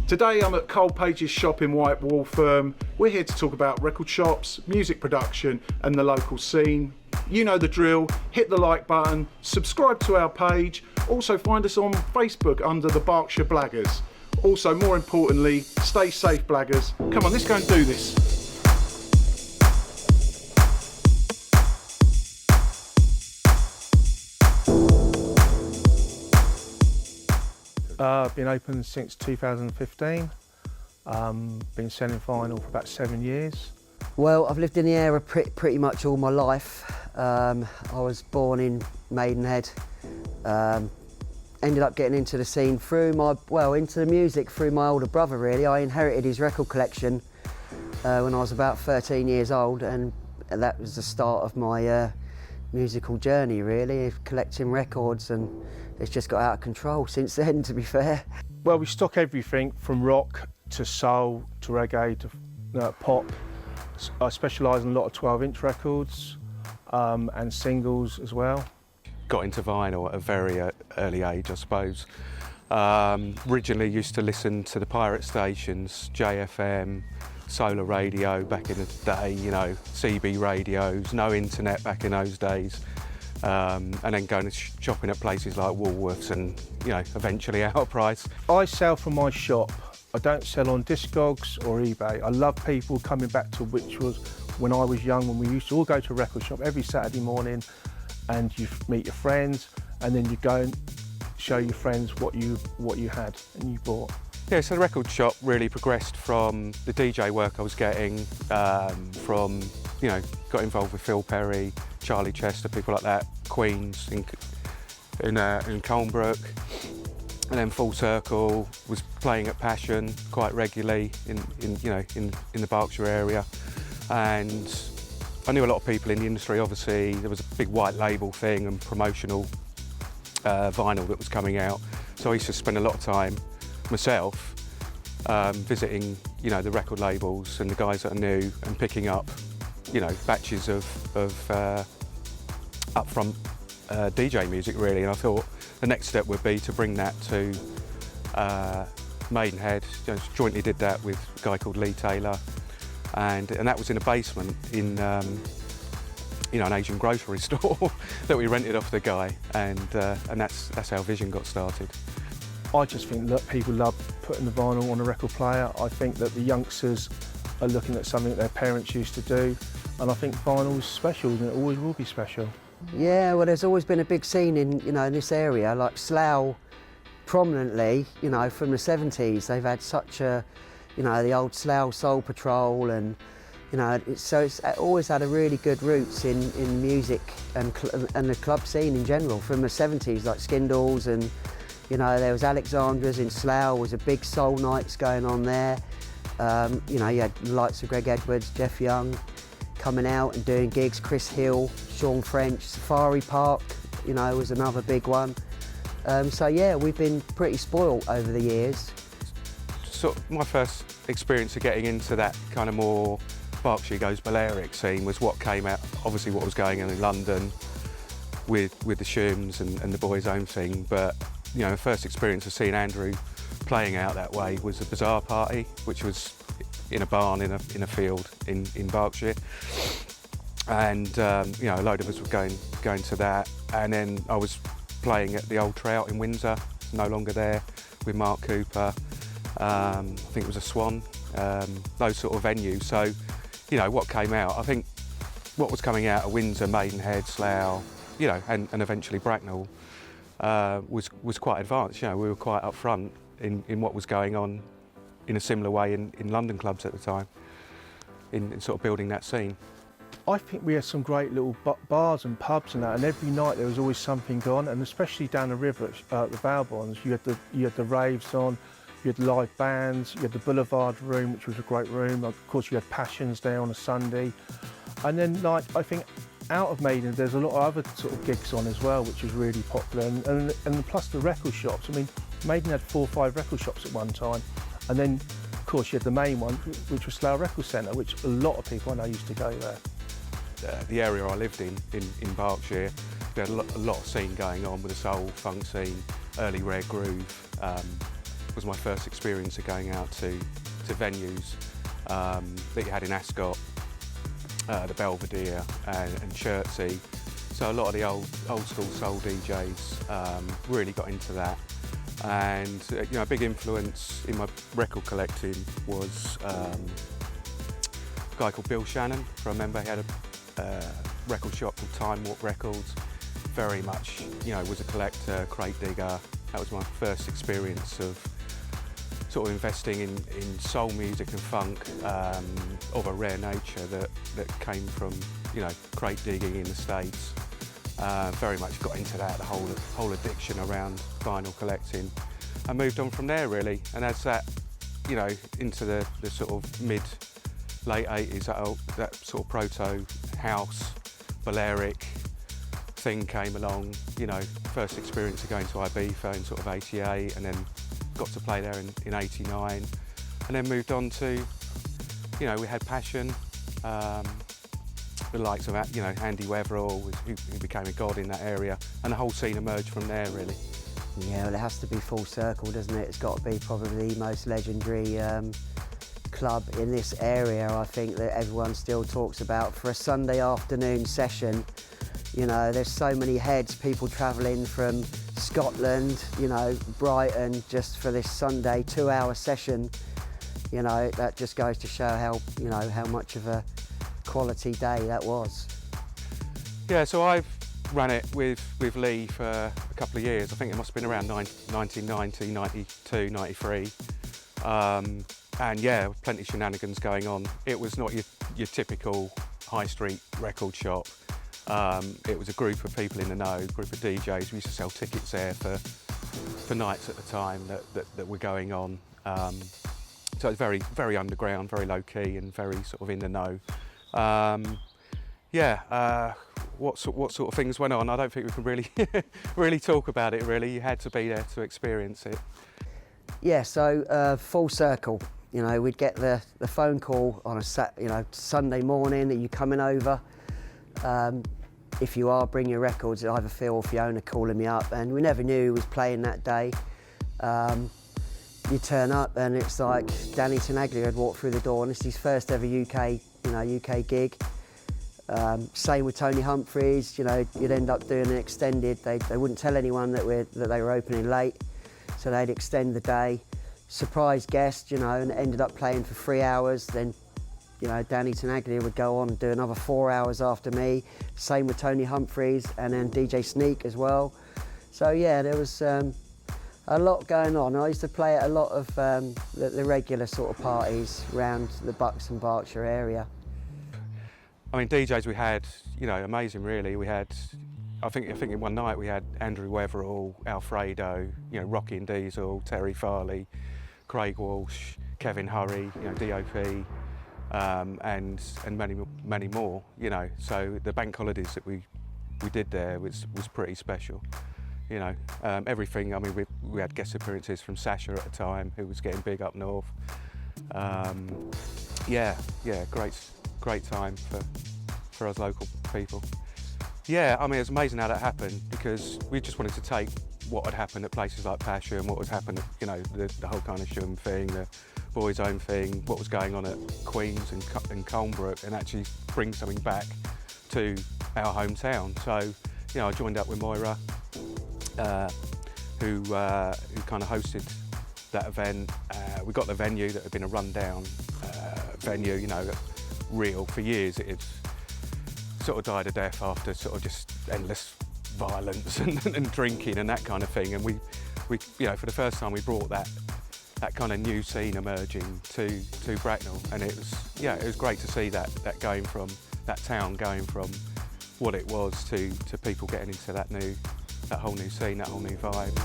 Today I'm at Cole Page's shop in White Waltham. We're here to talk about record shops, music production and the local scene. You know the drill, hit the like button, subscribe to our page, also find us on Facebook under the Berkshire Blaggers. Also, more importantly, stay safe blaggers. Come on, let's go and do this. Been open since 2015. Been selling vinyl for about 7 years. Well, I've lived in the area pretty much all my life. I was born in Maidenhead. Ended up getting into the scene into the music through my older brother really. I inherited his record collection when I was about 13 years old, and that was the start of my musical journey really, collecting records, and it's just got out of control since then, to be fair. Well, we stock everything from rock to soul to reggae to pop. I specialise in a lot of 12-inch records and singles as well. Got into vinyl at a very early age, I suppose. Originally used to listen to the pirate stations, JFM, solar radio back in the day, you know, CB radios, no internet back in those days. And then going shopping at places like Woolworths and, you know, eventually Outprice. I sell from my shop. I don't sell on Discogs or eBay. I love people coming back to which was when I was young, when we used to all go to a record shop every Saturday morning, and you meet your friends, and then you go and show your friends what you had and you bought. Yeah, so the record shop really progressed from the DJ work I was getting, from, you know, got involved with Phil Perry, Charlie Chester, people like that, Queens in Colnbrook, and then full circle, was playing at Passion quite regularly in the Berkshire area, and I knew a lot of people in the industry. Obviously, there was a big white label thing and promotional vinyl that was coming out, so I used to spend a lot of time myself visiting, you know, the record labels and the guys that I knew, and picking up, you know, batches of upfront DJ music really. And I thought the next step would be to bring that to Maidenhead. You know, jointly did that with a guy called Lee Taylor, and that was in a basement in you know, an Asian grocery store that we rented off the guy, and that's how Vision got started. I just think that people love putting the vinyl on a record player. I think that the youngsters are looking at something that their parents used to do, and I think vinyl's special, and it always will be special. Yeah, well, there's always been a big scene in this area, like Slough, prominently, you know, from the 70s. They've had such a, you know, the old Slough Soul Patrol, and you know, so it's always had a really good roots in music and the club scene in general from the 70s, like Skindles, and you know, there was Alexandra's in Slough, was a big soul nights going on there. You know, you had the likes of Greg Edwards, Jeff Young coming out and doing gigs, Chris Hill, Sean French, Safari Park, you know, was another big one. So yeah, we've been pretty spoilt over the years. Sort of my first experience of getting into that kind of more Berkshire Goes Balearic scene was what came out, obviously what was going on in London with the Shims and the Boys' Own thing, but you know, the first experience of seeing Andrew playing out that way was a Bazaar party, which was in a barn in a field in Berkshire, and you know, a load of us were going to that, and then I was playing at the Old Trout in Windsor, no longer there, with Mark Cooper. I think it was a Swan, those sort of venues. So, you know, what came out, I think what was coming out of Windsor, Maidenhead, Slough, you know, and eventually Bracknell, was quite advanced. You know, we were quite up front in what was going on in a similar way in London clubs at the time, in sort of building that scene. I think we had some great little bars and pubs and that, and every night there was always something on, and especially down the river at the Valbonds, you had the raves on, you had live bands, you had the Boulevard room, which was a great room. Of course, you had Passions there on a Sunday, and then like I think out of Maiden, there's a lot of other sort of gigs on as well, which was really popular, and plus the record shops. I mean, Maiden had 4 or 5 record shops at one time, and then of course you had the main one, which was Slough Record Centre, which a lot of people I know used to go there. The area I lived in Berkshire, we had a lot of scene going on with the soul, funk scene, early rare groove, was my first experience of going out to venues that you had in Ascot, the Belvedere and Chertsey. So a lot of the old school soul DJs really got into that. And a big influence in my record collecting was a guy called Bill Shannon. I remember he had a record shop called Time Warp Records. Very much, was a collector, crate digger. That was my first experience of sort of investing in soul music and funk of a rare nature that came from, crate digging in the States. Very much got into that, the whole addiction around vinyl collecting. I moved on from there really, and as that, into the sort of late 80s, that sort of proto house, Balearic thing came along, first experience of going to Ibiza in sort of 88, and then got to play there in 89, and then moved on to, we had Passion, the likes of, Andy Weatherall, who became a god in that area, and the whole scene emerged from there really. Yeah, well, it has to be Full Circle, doesn't it? It's got to be probably the most legendary club in this area, I think, that everyone still talks about for a Sunday afternoon session. There's so many heads, people travelling from Scotland, Brighton, just for this Sunday 2-hour session. That just goes to show how much of a quality day that was. Yeah, so I've run it with Lee for a couple of years. I think it must have been around 1990, 92, 93. And yeah, plenty of shenanigans going on. It was not your typical high street record shop. It was a group of people in the know, group of DJs. We used to sell tickets there for nights at the time that were going on. So it's very, very underground, very low key, and very sort of in the know. What sort of things went on? I don't think we can really talk about it. Really, you had to be there to experience it. Yeah, so Full Circle. We'd get the phone call on a Sunday morning that you're coming over. If you are, bring your records. Either Phil or Fiona calling me up, and we never knew who was playing that day. You turn up and it's like Danny Tenaglia had walked through the door, and it's his first ever UK gig. Same with Tony Humphries. You'd end up doing an extended. They wouldn't tell anyone that they were opening late, so they'd extend the day. Surprise guest, and ended up playing for 3 hours. Then, Danny Tenaglia would go on and do another 4 hours after me. Same with Tony Humphries, and then DJ Sneak as well. So yeah, there was a lot going on. I used to play at a lot of the regular sort of parties around the Bucks and Berkshire area. I mean, DJs we had, amazing really. We had, I think in one night we had Andrew Weatherall, Alfredo, Rocky and Diesel, Terry Farley, Craig Walsh, Kevin Hurry, DOP, and many more. So the bank holidays that we did there was pretty special. Everything. I mean, we had guest appearances from Sasha at the time, who was getting big up north. Great time for us local people. Yeah, I mean, it was amazing how that happened, because we just wanted to take what had happened at places like Passion, what was happening, the whole kind of Shum thing, the Boys Own thing, what was going on at Queens and Colnbrook, and actually bring something back to our hometown. So, I joined up with Moira, who kind of hosted that event. We got the venue that had been a rundown venue, real for years. It had sort of died a death after sort of just endless violence and drinking and that kind of thing. And we for the first time we brought that kind of new scene emerging to Bracknell, and it was great to see that going from that town going from what it was to people getting into that whole new scene, that whole new vibe.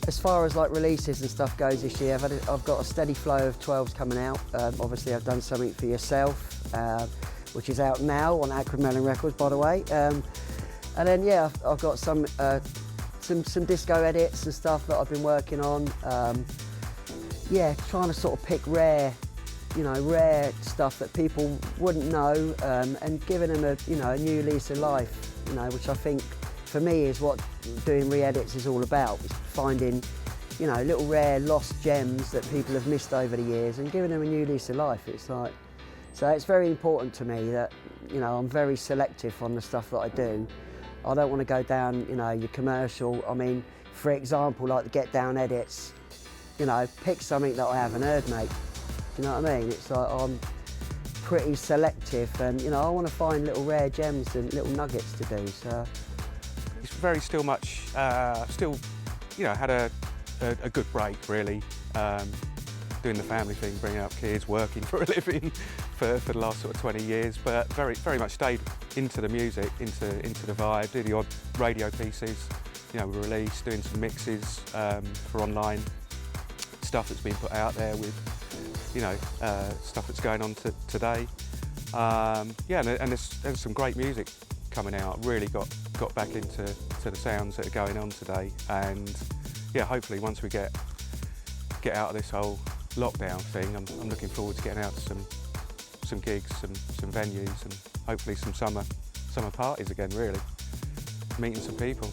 As far as like releases and stuff goes this year, I've got a steady flow of 12s coming out. Obviously I've done something for yourself, which is out now on Acrid Melon Records, by the way. And then yeah, I've got some disco edits and stuff that I've been working on. Trying to sort of pick rare stuff that people wouldn't know, and giving them a new lease of life, which I think for for me is what doing re-edits is all about. It's finding, you know, little rare lost gems that people have missed over the years and giving them a new lease of life. It's like, so it's very important to me that, you know, I'm very selective on the stuff that I do. I don't want to go down, you know, your commercial. I mean, for example, like the Get Down edits, you know, pick something that I haven't heard, mate. Do you know what I mean? It's like I'm pretty selective, and you know, I want to find little rare gems and little nuggets to do. So It's very still much, still, you know, had a good break really. Doing the family thing, bringing up kids, working for a living for the last sort of 20 years, but very much stayed into the music, into the vibe, do the odd radio pieces, you know, we released, doing some mixes for online stuff that's been put out there with, you know, stuff that's going on today. Yeah, and there's some great music coming out. Really got back into the sounds that are going on today, and yeah, hopefully once we get out of this whole lockdown thing, I'm looking forward to getting out to some gigs, some venues, and hopefully some summer parties again. Really, meeting some people.